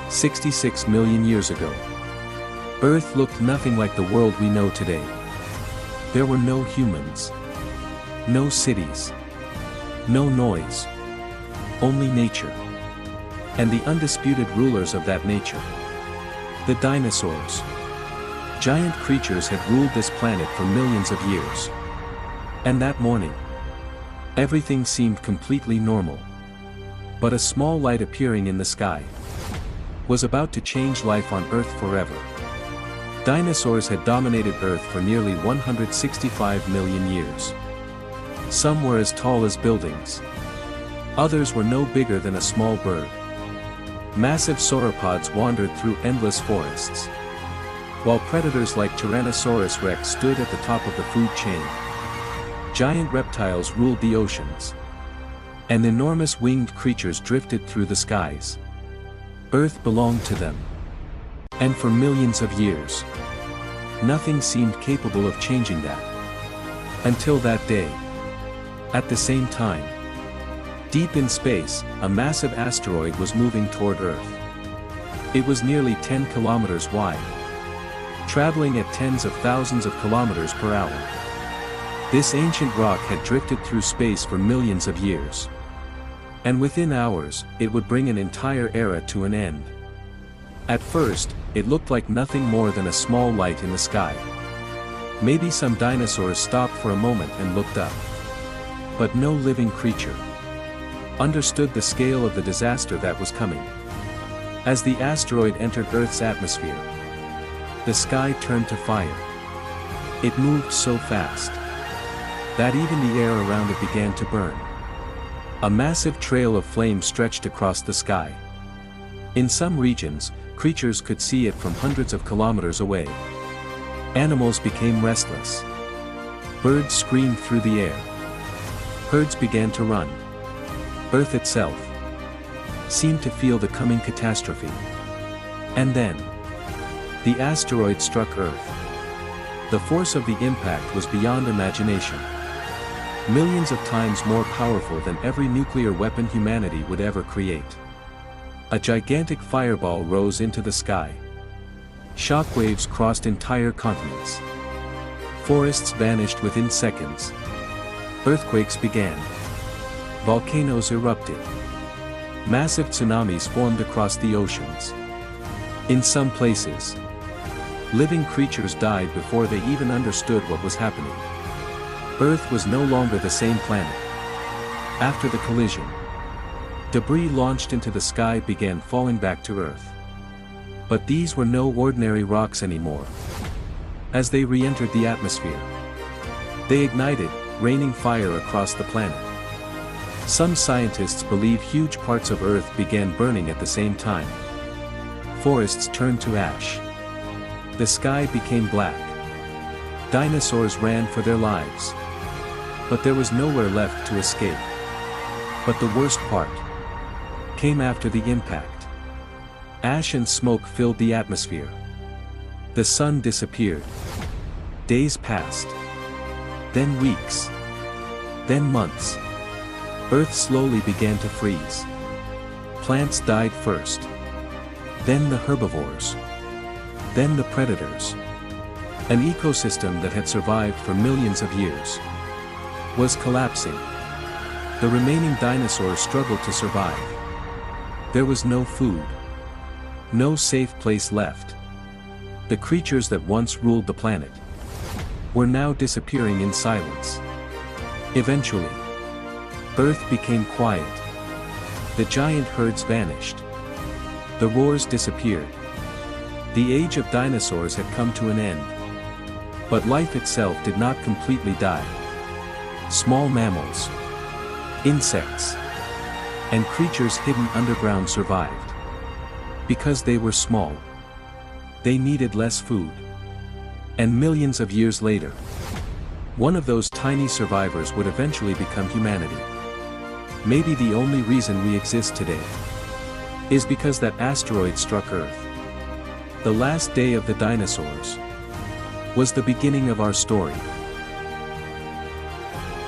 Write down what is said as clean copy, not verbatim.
66 million years ago. Earth looked nothing like the world we know today. There were no humans. No cities. No noise. Only nature. And the undisputed rulers of that nature. The dinosaurs. Giant creatures had ruled this planet for millions of years. And that morning, everything seemed completely normal. But a small light appearing in the sky was about to change life on Earth forever. Dinosaurs had dominated Earth for nearly 165 million years. Some were as tall as buildings. Others were no bigger than a small bird. Massive sauropods wandered through endless forests, while predators like Tyrannosaurus rex stood at the top of the food chain. Giant reptiles ruled the oceans, and enormous winged creatures drifted through the skies. Earth belonged to them. And for millions of years, nothing seemed capable of changing that. Until that day. At the same time, deep in space, a massive asteroid was moving toward Earth. It was nearly 10 kilometers wide, traveling at tens of thousands of kilometers per hour. This ancient rock had drifted through space for millions of years. And within hours, it would bring an entire era to an end. At first, it looked like nothing more than a small light in the sky. Maybe some dinosaurs stopped for a moment and looked up. But no living creature understood the scale of the disaster that was coming. As the asteroid entered Earth's atmosphere, the sky turned to fire. It moved so fast that even the air around it began to burn. A massive trail of flame stretched across the sky. In some regions, creatures could see it from hundreds of kilometers away. Animals became restless. Birds screamed through the air. Herds began to run. Earth itself seemed to feel the coming catastrophe. And then, the asteroid struck Earth. The force of the impact was beyond imagination. Millions of times more powerful than every nuclear weapon humanity would ever create. A gigantic fireball rose into the sky. Shockwaves crossed entire continents. Forests vanished within seconds. Earthquakes began. Volcanoes erupted. Massive tsunamis formed across the oceans. In some places, living creatures died before they even understood what was happening. Earth was no longer the same planet. After the collision, debris launched into the sky began falling back to Earth. But these were no ordinary rocks anymore. As they re-entered the atmosphere, they ignited, raining fire across the planet. Some scientists believe huge parts of Earth began burning at the same time. Forests turned to ash. The sky became black. Dinosaurs ran for their lives. But there was nowhere left to escape. But the worst part came after the impact. Ash and smoke filled the atmosphere. The sun disappeared. Days passed. Then weeks. Then months. Earth slowly began to freeze. Plants died first. Then the herbivores. Then the predators. An ecosystem that had survived for millions of years was collapsing. The remaining dinosaurs struggled to survive. There was no food. No safe place left. The creatures that once ruled the planet were now disappearing in silence. Eventually, Earth became quiet. The giant herds vanished. The roars disappeared. The age of dinosaurs had come to an end. But life itself did not completely die. Small mammals, insects, and creatures hidden underground survived. Because they were small, they needed less food. And millions of years later, one of those tiny survivors would eventually become humanity. Maybe the only reason we exist today is because that asteroid struck Earth. The last day of the dinosaurs was the beginning of our story.